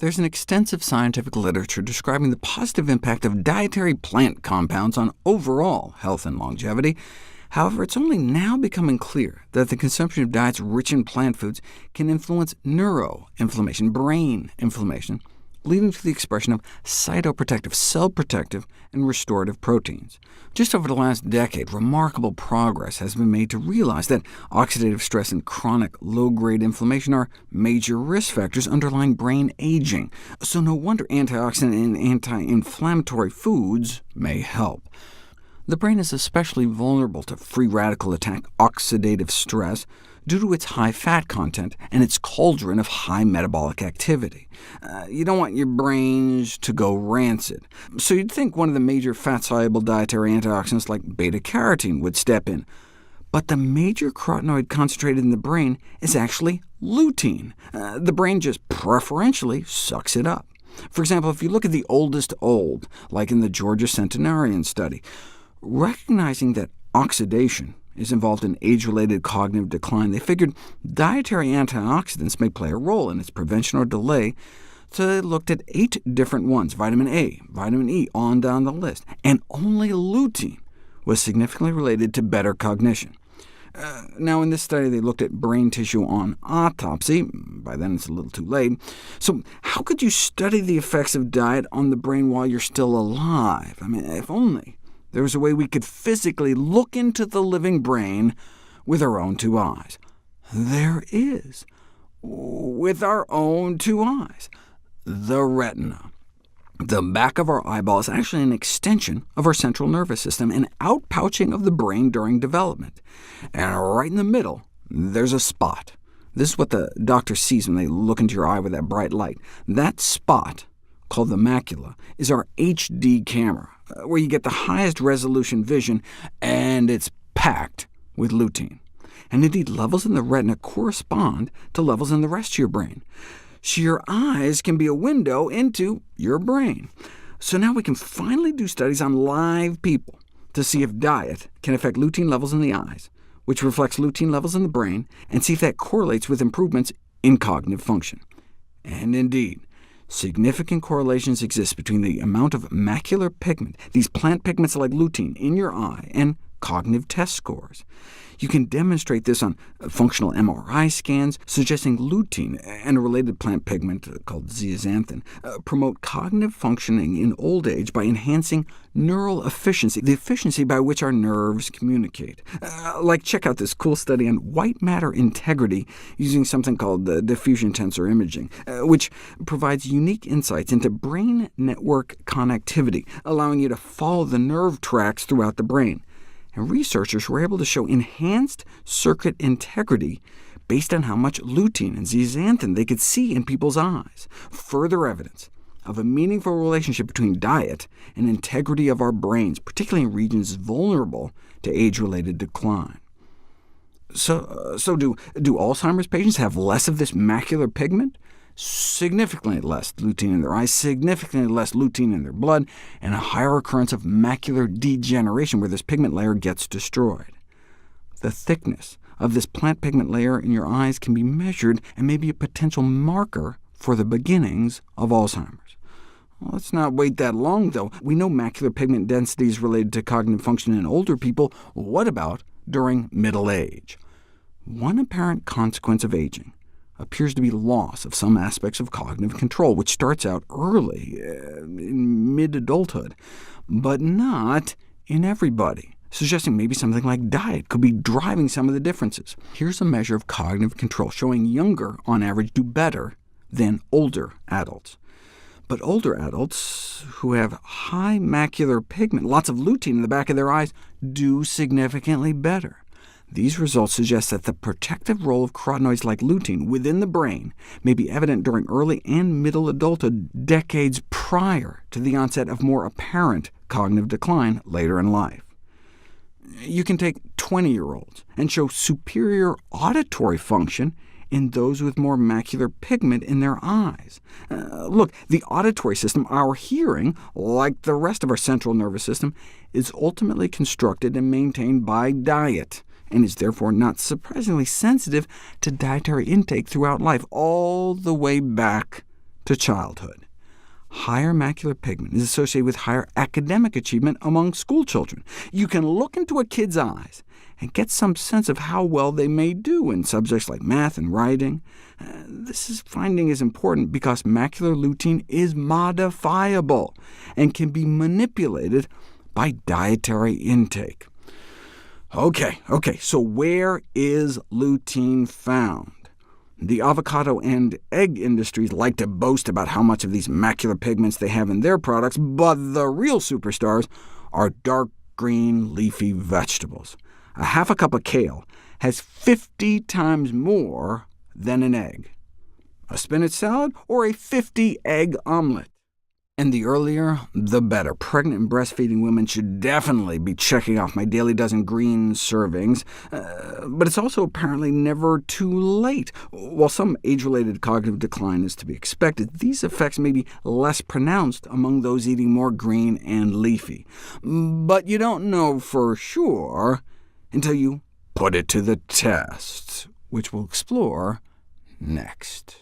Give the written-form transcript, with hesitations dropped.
There's an extensive scientific literature describing the positive impact of dietary plant compounds on overall health and longevity. However, it's only now becoming clear that the consumption of diets rich in plant foods can influence neuroinflammation, brain inflammation, leading to the expression of cytoprotective, cell-protective, and restorative proteins. Just over the last decade, remarkable progress has been made to realize that oxidative stress and chronic low-grade inflammation are major risk factors underlying brain aging, so no wonder antioxidant and anti-inflammatory foods may help. The brain is especially vulnerable to free radical attack, oxidative stress, due to its high fat content and its cauldron of high metabolic activity. You don't want your brains to go rancid, so you'd think one of the major fat-soluble dietary antioxidants like beta-carotene would step in. But the major carotenoid concentrated in the brain is actually lutein. The brain just preferentially sucks it up. For example, if you look at the oldest old, like in the Georgia centenarian study, recognizing that oxidation is involved in age-related cognitive decline, they figured dietary antioxidants may play a role in its prevention or delay, so they looked at 8 different ones, vitamin A, vitamin E, on down the list, and only lutein was significantly related to better cognition. Now, in this study, they looked at brain tissue on autopsy. By then, it's a little too late. So how could you study the effects of diet on the brain while you're still alive? I mean, if only there was a way we could physically look into the living brain with our own 2 eyes. There is, with our own 2 eyes. The retina. The back of our eyeball is actually an extension of our central nervous system, an outpouching of the brain during development. And right in the middle, there's a spot. This is what the doctor sees when they look into your eye with that bright light. That spot, called the macula, is our HD camera, where you get the highest resolution vision, and it's packed with lutein. And indeed, levels in the retina correspond to levels in the rest of your brain. So your eyes can be a window into your brain. So now we can finally do studies on live people to see if diet can affect lutein levels in the eyes, which reflects lutein levels in the brain, and see if that correlates with improvements in cognitive function. And indeed, significant correlations exist between the amount of macular pigment, these plant pigments like lutein, in your eye, and cognitive test scores. You can demonstrate this on functional MRI scans, suggesting lutein and a related plant pigment called zeaxanthin promote cognitive functioning in old age by enhancing neural efficiency, the efficiency by which our nerves communicate. Check out this cool study on white matter integrity using something called diffusion tensor imaging, which provides unique insights into brain network connectivity, allowing you to follow the nerve tracks throughout the brain. And researchers were able to show enhanced circuit integrity based on how much lutein and zeaxanthin they could see in people's eyes, further evidence of a meaningful relationship between diet and integrity of our brains, particularly in regions vulnerable to age-related decline. So do Alzheimer's patients have less of this macular pigment? Significantly less lutein in their eyes, significantly less lutein in their blood, and a higher occurrence of macular degeneration, where this pigment layer gets destroyed. The thickness of this plant pigment layer in your eyes can be measured and may be a potential marker for the beginnings of Alzheimer's. Well, let's not wait that long, though. We know macular pigment density is related to cognitive function in older people. What about during middle age? One apparent consequence of aging appears to be loss of some aspects of cognitive control, which starts out early, in mid-adulthood, but not in everybody, suggesting maybe something like diet could be driving some of the differences. Here's a measure of cognitive control showing younger, on average, do better than older adults. But older adults who have high macular pigment, lots of lutein in the back of their eyes, do significantly better. These results suggest that the protective role of carotenoids like lutein within the brain may be evident during early and middle adulthood, decades prior to the onset of more apparent cognitive decline later in life. You can take 20-year-olds and show superior auditory function in those with more macular pigment in their eyes. Look, the auditory system, our hearing, like the rest of our central nervous system, is ultimately constructed and maintained by diet, and is therefore not surprisingly sensitive to dietary intake throughout life, all the way back to childhood. Higher macular pigment is associated with higher academic achievement among school children. You can look into a kid's eyes and get some sense of how well they may do in subjects like math and writing. This finding is important because macular lutein is modifiable and can be manipulated by dietary intake. OK, so where is lutein found? The avocado and egg industries like to boast about how much of these macular pigments they have in their products, but the real superstars are dark green leafy vegetables. A half a cup of kale has 50 times more than an egg. A spinach salad or a 50-egg omelet. And the earlier, the better. Pregnant and breastfeeding women should definitely be checking off my daily dozen green servings, but it's also apparently never too late. While some age-related cognitive decline is to be expected, these effects may be less pronounced among those eating more green and leafy. But you don't know for sure until you put it to the test, which we'll explore next.